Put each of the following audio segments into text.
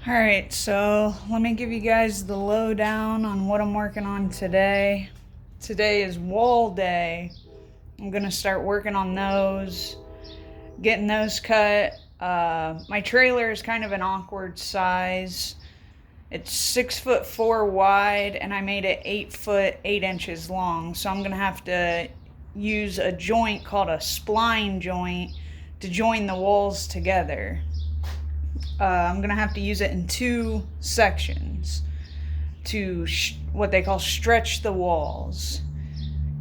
Alright, so let me give you guys the lowdown on what I'm working on today. Today is wall day. I'm going to start working on those, getting those cut. My trailer is kind of an awkward size. It's 6'4" wide, and I made it 8 foot 8 inches long. So I'm going to have to use a joint called a spline joint to join the walls together. I'm going to have to use it in two sections to what they call stretch the walls.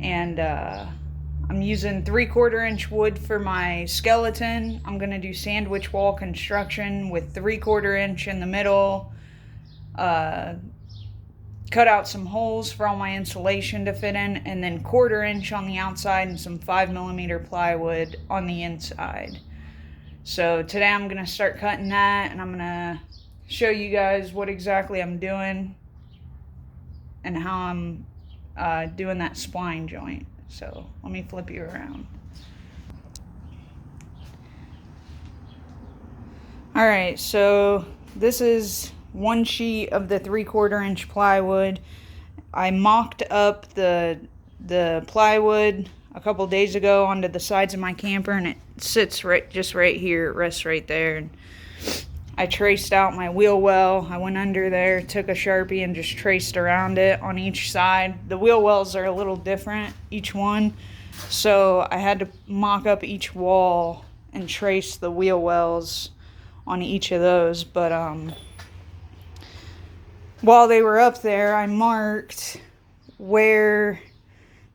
And I'm using 3/4 inch wood for my skeleton. I'm going to do sandwich wall construction with 3/4 inch in the middle. Cut out some holes for all my insulation to fit in, and then 1/4 inch on the outside and some 5mm plywood on the inside. So today I'm going to start cutting that, and I'm going to show you guys what exactly I'm doing and how I'm doing that spline joint. So let me flip you around. Alright, so this is one sheet of the 3/4 inch plywood. I mocked up the plywood a couple days ago onto the sides of my camper, and it sits just right here. It rests right there. And I traced out my wheel well. I went under there, took a Sharpie, and just traced around it on each side. The wheel wells are a little different, each one, so I had to mock up each wall and trace the wheel wells on each of those. But while they were up there, I marked where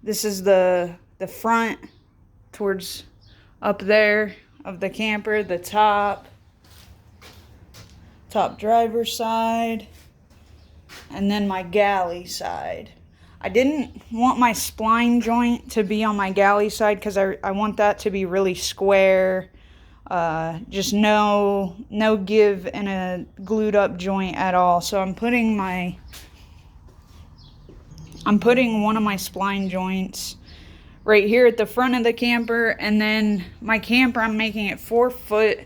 this is the front towards up there of the camper, the top driver's side, and then my galley side. I didn't want my spline joint to be on my galley side because I want that to be really square, just no give in a glued up joint at all. So I'm putting one of my spline joints right here at the front of the camper, and then my camper, I'm making it 4 foot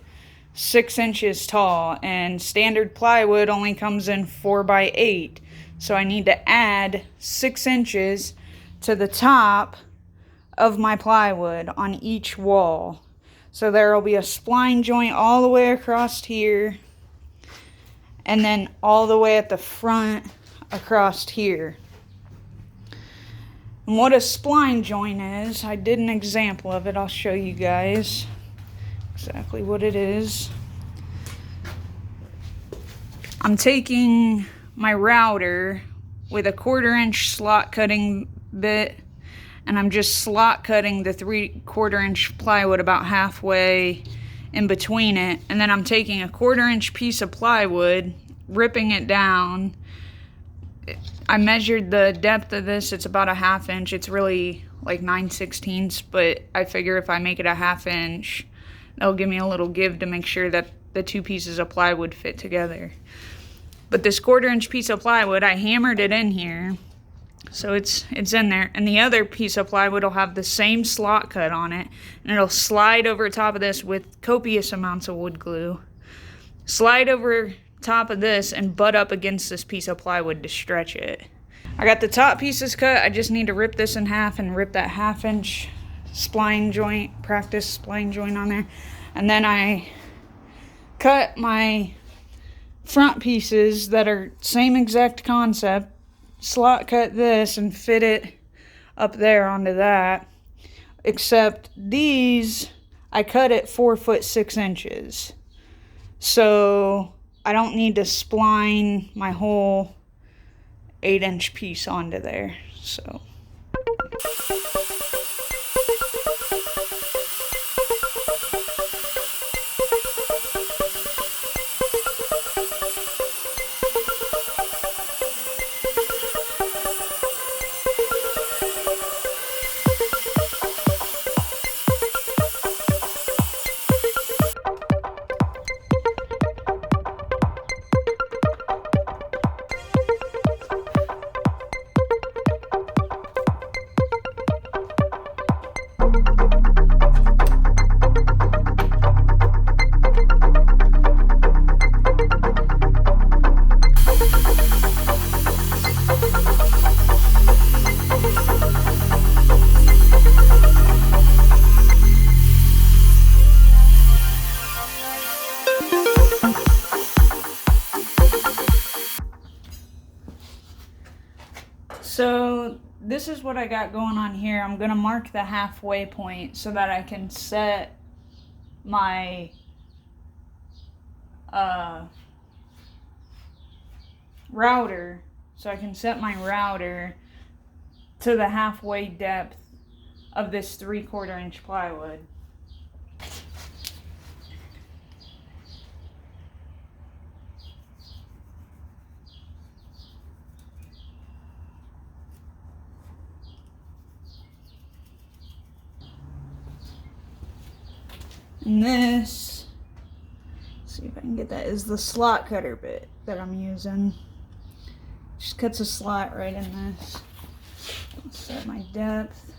6 inches tall, and standard plywood only comes in 4x8, so I need to add 6 inches to the top of my plywood on each wall. So there will be a spline joint all the way across here, and then all the way at the front across here. And what a spline joint is, I did an example of it. I'll show you guys exactly what it is. I'm taking my router with a 1/4 inch slot cutting bit, and I'm just slot cutting the 3/4 inch plywood about halfway in between it. And then I'm taking a 1/4 inch piece of plywood, ripping it down. I measured the depth of this. It's about a 1/2 inch. It's really like 9/16, but I figure if I make it a 1/2 inch, that'll give me a little give to make sure that the two pieces of plywood fit together. But this 1/4 inch piece of plywood, I hammered it in here, so it's in there. And the other piece of plywood will have the same slot cut on it, and it'll slide over top of this with copious amounts of wood glue. Slide over top of this and butt up against this piece of plywood to stretch it. I got the top pieces cut. I just need to rip this in half and rip that 1/2 inch spline joint, practice spline joint on there. And then I cut my front pieces that are same exact concept, slot cut this and fit it up there onto that, except these I cut it 4 foot 6 inches. So I don't need to spline my whole 8 inch piece onto there. So So this is what I got going on here. I'm gonna mark the halfway point so that I can set my router. So I can set my router to the halfway depth of this 3/4 inch plywood. And this, let's see if I can get that, is the slot cutter bit that I'm using. Just cuts a slot right in this. Let's set my depth.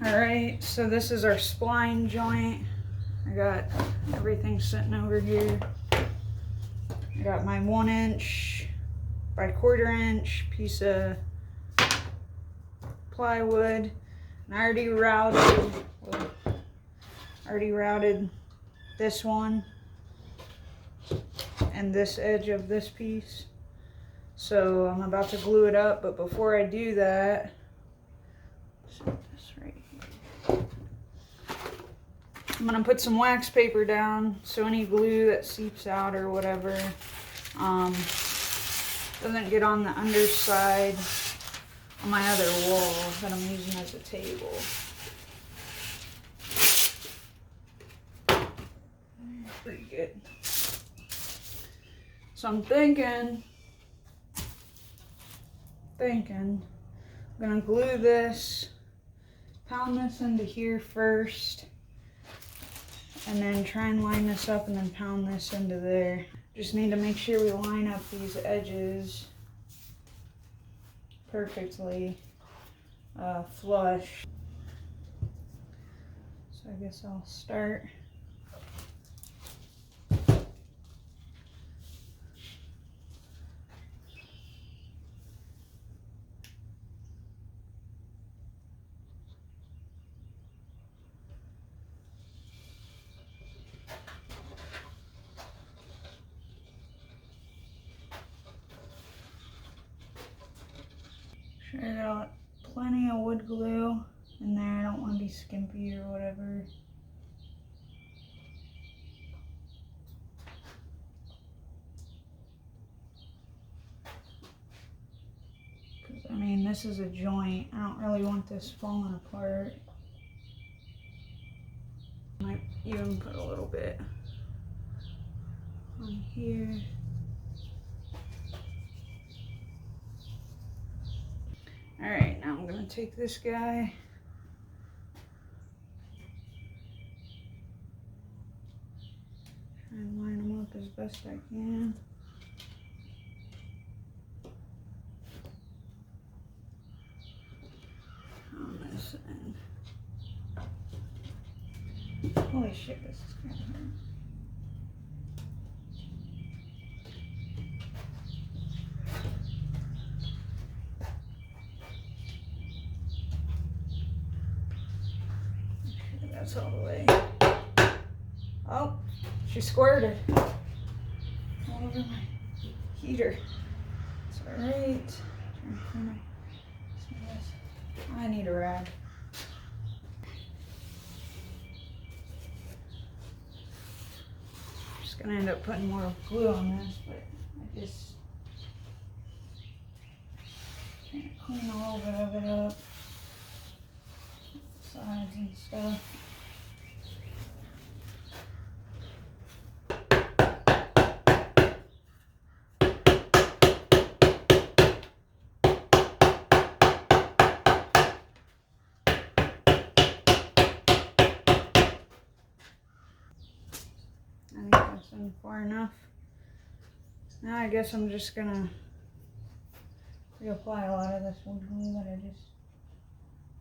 Alright, so this is our spline joint. I got everything sitting over here. I got my 1 inch by 1/4 inch piece of plywood. And I already routed this one and this edge of this piece. So I'm about to glue it up, but before I do that, I'm gonna put some wax paper down so any glue that seeps out or whatever doesn't get on the underside of my other wall that I'm using as a table. Pretty good. So I'm thinking I'm gonna glue this, pound this into here first, and then try and line this up and then pound this into there. Just need to make sure we line up these edges perfectly flush. So I guess I'll start. Sure, I got plenty of wood glue in there. I don't want to be skimpy or whatever. Because, I mean, this is a joint. I don't really want this falling apart. Might even put a little bit on here. Alright, now I'm going to take this guy and line them up as best I can. On this end. Holy shit, this is going to hurt. That's all the way. Oh, she squirted all over my heater. It's alright. I need a rag. Just gonna end up putting more glue on this, but I just can't clean a little bit of it up. Sides and stuff. I think that's in far enough. Now I guess I'm just gonna reapply a lot of this wood glue that I just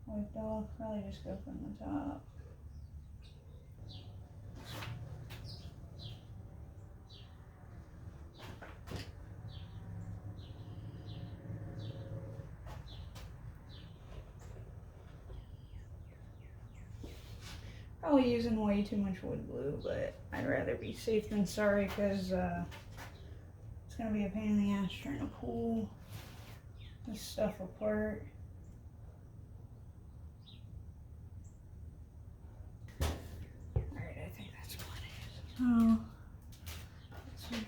wiped off. Probably just go from the top. Probably using way too much wood glue, but I'd rather be safe than sorry because it's gonna be a pain in the ass trying to pull this stuff apart. Alright, I think that's plenty. So, let's just,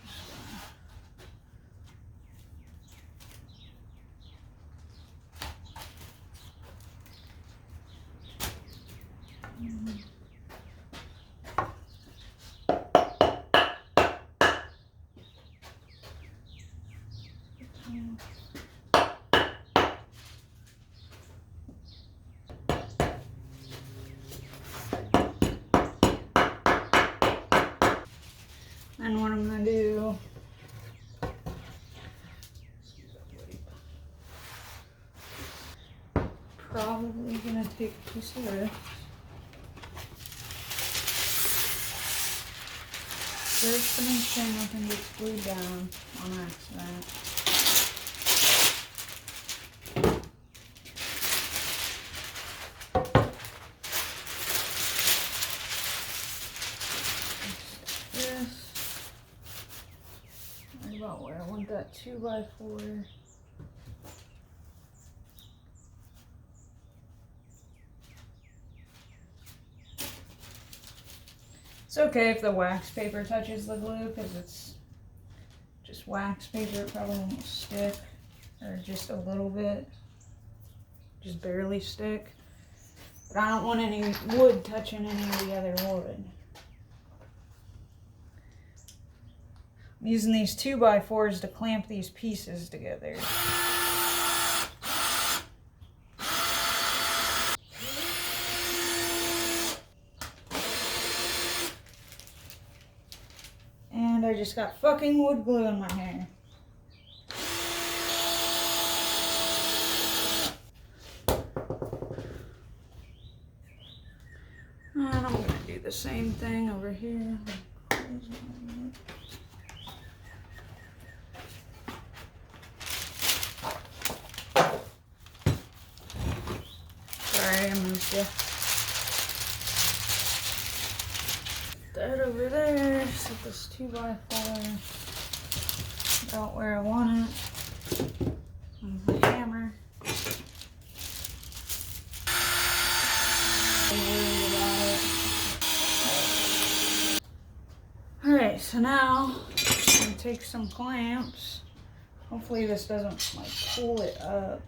and what I'm gonna do, probably gonna take a piece of this. First to make sure nothing gets glued down on accident. About where I want that 2x4. It's okay if the wax paper touches the glue because it's just wax paper. It probably won't stick, or just a little bit, just barely stick. But I don't want any wood touching any of the other wood. I'm using these 2x4s to clamp these pieces together. And I just got fucking wood glue in my hair. And I'm gonna do the same thing over here. Sorry, I moved you. That over there. Set this 2x4 about where I want it. With my hammer. Alright, so now I'm just gonna take some clamps. Hopefully this doesn't like pull it up.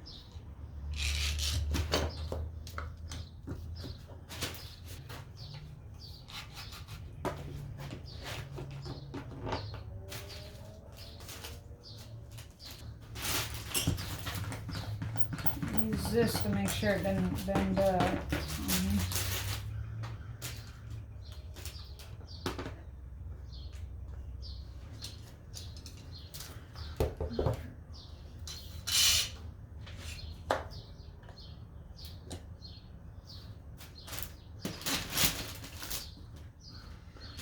Use this to make sure it doesn't bend up.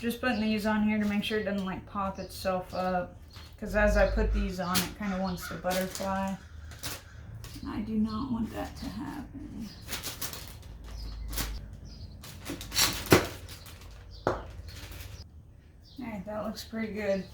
Just putting these on here to make sure it doesn't like pop itself up, because as I put these on it kind of wants to butterfly. And I do not want that to happen. Alright, that looks pretty good.